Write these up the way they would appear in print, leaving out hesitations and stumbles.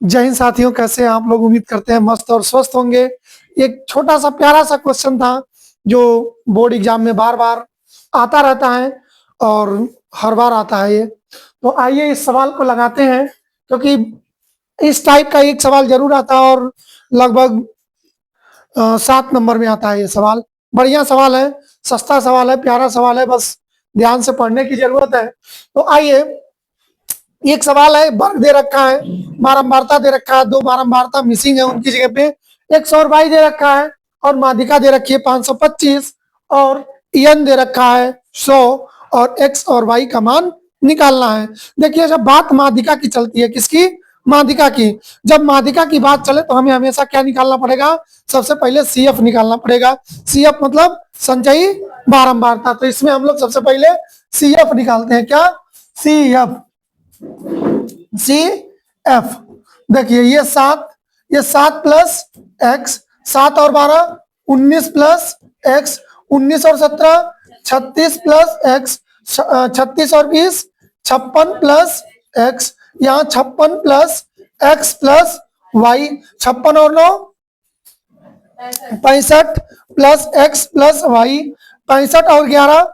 जय हिंद साथियों, कैसे हैं आप लोग। उम्मीद करते हैं मस्त और स्वस्थ होंगे। एक छोटा सा प्यारा सा क्वेश्चन था जो बोर्ड एग्जाम में बार बार आता रहता है और हर बार आता है ये। तो आइए इस सवाल को लगाते हैं, क्योंकि इस टाइप का एक सवाल जरूर आता है और लगभग 7 नंबर में आता है ये सवाल। बढ़िया सवाल है, सस्ता सवाल है, प्यारा सवाल है, बस ध्यान से पढ़ने की जरूरत है। तो आइए, एक सवाल है, वर्ग दे रखा है, बारंबारता दे रखा है, 2 बारंबारता मिसिंग है, उनकी जगह पे x और y दे रखा है और माध्यिका दे रखी है 525 और n दे रखा है 100 और x और y का मान निकालना है। देखिए, जब बात माध्यिका की चलती है, किसकी? माध्यिका की। जब माध्यिका की बात चले तो हमें हमेशा क्या निकालना पड़ेगा? सबसे पहले CF निकालना पड़ेगा। CF मतलब संचयी बारंबारता। तो इसमें हम लोग सबसे पहले CF निकालते हैं। क्या? CF। CF। देखिए, ये 7 प्लस x, 7 और 12 19 प्लस x, 19 और 17 36 प्लस x, 36 और 20 56 प्लस x, यहाँ 56 प्लस x प्लस y, 56 और 9 65 प्लस x प्लस y, 65 और 11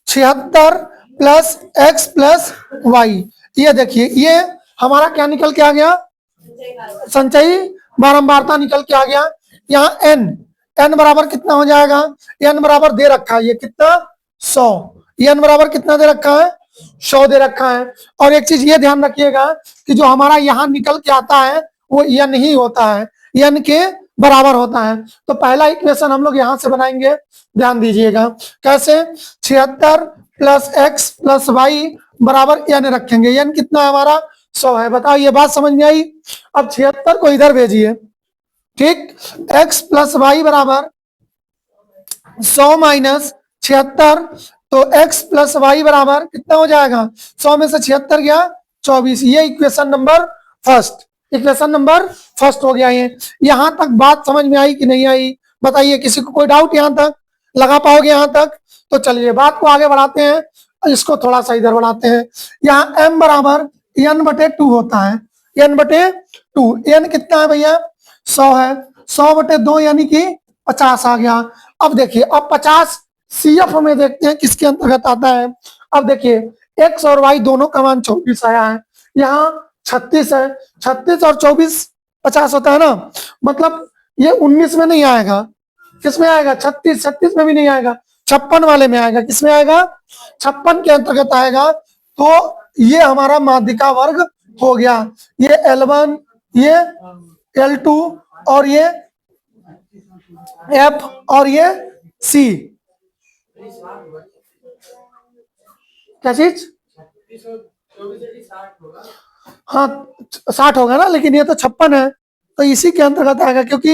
76 प्लस x प्लस y। ये देखिए, ये हमारा क्या निकल के आ गया? संचयी बारंबारता निकल के आ गया। यहाँ n बराबर कितना हो जाएगा? n बराबर दे रखा है, ये कितना? 100। n बराबर कितना दे रखा है? 100 दे रखा है। और एक चीज ये ध्यान रखिएगा कि जो हमारा यहाँ निकल के आता है वो n ही होता है, n के बराबर होता है। तो पहला इक्वेशन हम लोग यहाँ से बनाएंगे, ध्यान दीजिएगा। कैसे? 76 प्लस x प्लस y बराबर n रखेंगे। n कितना है हमारा? 100 है। बताओ, ये बात समझ में आई? अब 76 को इधर भेजिए, ठीक। x प्लस वाई बराबर 100 माइनस 76, तो x प्लस वाई बराबर कितना हो जाएगा? 100 में से 76 गया 24। ये equation number first, equation number first हो गया। ये यहां तक बात समझ में आई कि नहीं आई? बताइए, किसी को कोई डाउट यहां तक? लगा पाओगे यहां तक? तो चलिए बात को आगे बढ़ाते हैं, इसको थोड़ा सा इधर बढ़ाते हैं। यहाँ m बराबर n/2 होता है। n/2, n कितना है भैया? 100 है। 100/2 यानी कि 50 आ गया। अब देखिए, अब 50 CF में देखते हैं किसके अंतर्गत आता है। अब देखिए, x और y दोनों का मान 24 आया है, यहाँ 36 है। 36 और 24 50 होता है ना, मतलब ये 19 में नहीं आएगा। किस में आएगा? 36 में भी नहीं आएगा, 56 वाले में आएगा। किस में आएगा? 56 के अंतर्गत आएगा। तो ये हमारा माध्यिका वर्ग हो गया। ये L1, ये L2 और ये F और ये C। क्या चीज? हाँ, 60 होगा ना, लेकिन ये तो 56 है, तो इसी के अंतर्गत आएगा, क्योंकि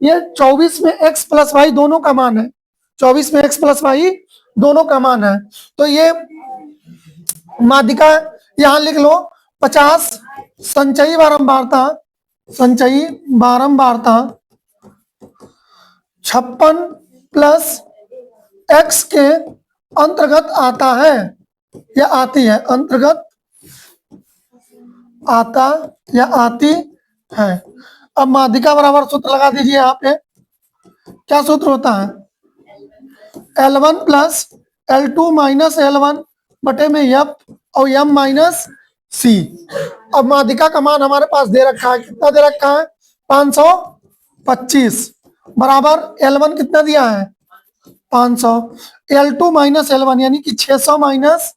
ये 24 में x प्लस वाई दोनों का मान है। 24 में x प्लस वाई दोनों का मान है। तो ये माध्यिका यहां लिख लो 50। संचयी बारंबारता, संचयी बारंबारता 56 प्लस x के अंतर्गत आता है या आती है? अंतर्गत आता या आती है। अब माध्यिका बराबर सूत्र लगा दीजिए यहाँ पे। क्या सूत्र होता है? L1 plus L2 minus L1 बटे में F और M माइनस C। अब माध्यिका का मान हमारे पास दे रखा है, कितना दे रखा है? 525 बराबर L1 कितना दिया है? 500। L2 माइनस L1 यानी कि 600 माइनस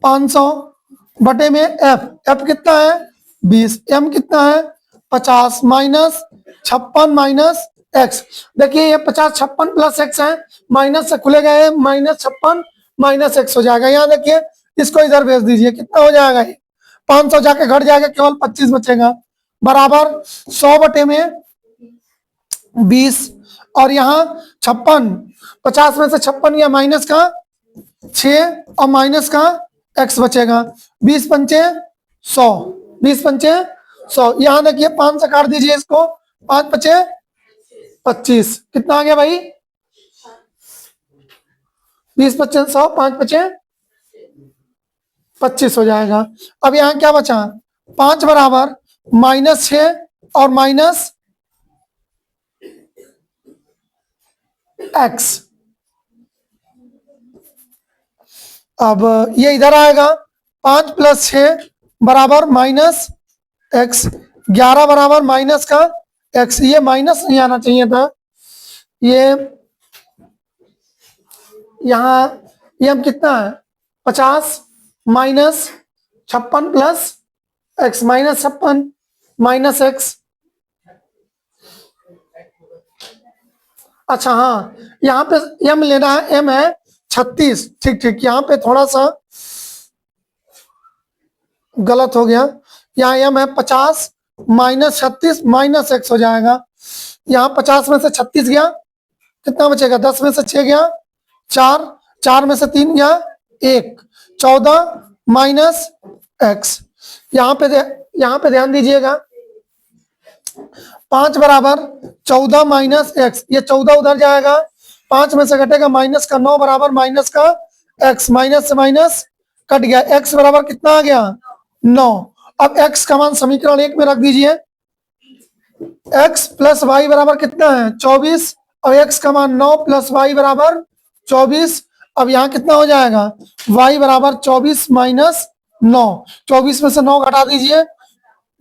500 बटे में F कितना है? 20। M कितना है? 50 माइनस 56 माइनस x। देखिए, ये 50 56 प्लस x है, माइनस से खुले गए, माइनस 56 माइनस x हो जाएगा। यहाँ देखिए, इसको इधर भेज दीजिए, कितना हो जाएगा? ये 500 जाके घट जाएगा, केवल 25 बचेगा, बराबर 100 बटे में 20। और यहाँ 56, 50 में से 56 या माइनस का 6 और माइनस का x बचेगा। 20 पंचे 100, 20 पंचे 100। यहाँ देखिए, 5 से काट दीजिए इसको, 5 बचे 25। कितना आ गया भाई? 20 बचे 100, 5 बचे 25 हो जाएगा। अब यहाँ क्या बचा? 5 बराबर -6 और -x। अब ये इधर आएगा, 5 + 6 बराबर -x, 11 बराबर माइनस का x। ये माइनस नहीं आना चाहिए था, ये यहाँ ये हम कितना है 50 -56 + x, -56 -x। अच्छा हाँ, यहाँ पे m लेना है, m है 36। ठीक ठीक, यहाँ पे थोड़ा सा गलत हो गया, यहाँ m है 50 -36 -x हो जाएगा। यहाँ 50 में से 36 गया, कितना बचेगा, 10 में से 6 गया 4, 4 में से 3 गया 1, 14 -x। यहाँ पे ध्यान दीजिएगा, 5 बराबर 14 -x, ये 14 उधर जाएगा, 5 में से घटेगा माइनस का 9 बराबर माइनस का x, माइनस से माइनस कट गया, x बराबर कितना आ गया 9। अब x का मान समीकरण 1 में रख दीजिए, x + y बराबर कितना है 24, और x का मान 9 + y बराबर 24। अब यहाँ कितना हो जाएगा, y बराबर 24 - 9, 24 में से 9 घटा दीजिए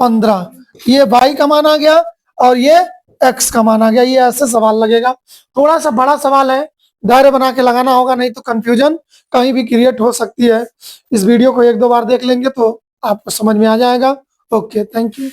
15, ये y का मान आ गया और ये x का मान आ गया। ये ऐसे सवाल लगेगा, थोड़ा सा बड़ा सवाल है, दायरे बना के लगाना होगा, नहीं तो कंफ्यूजन कहीं भी क्रिएट हो सकती है। इस वीडियो को 1-2 बार देख लेंगे तो आपको समझ में आ जाएगा। Okay, thank you.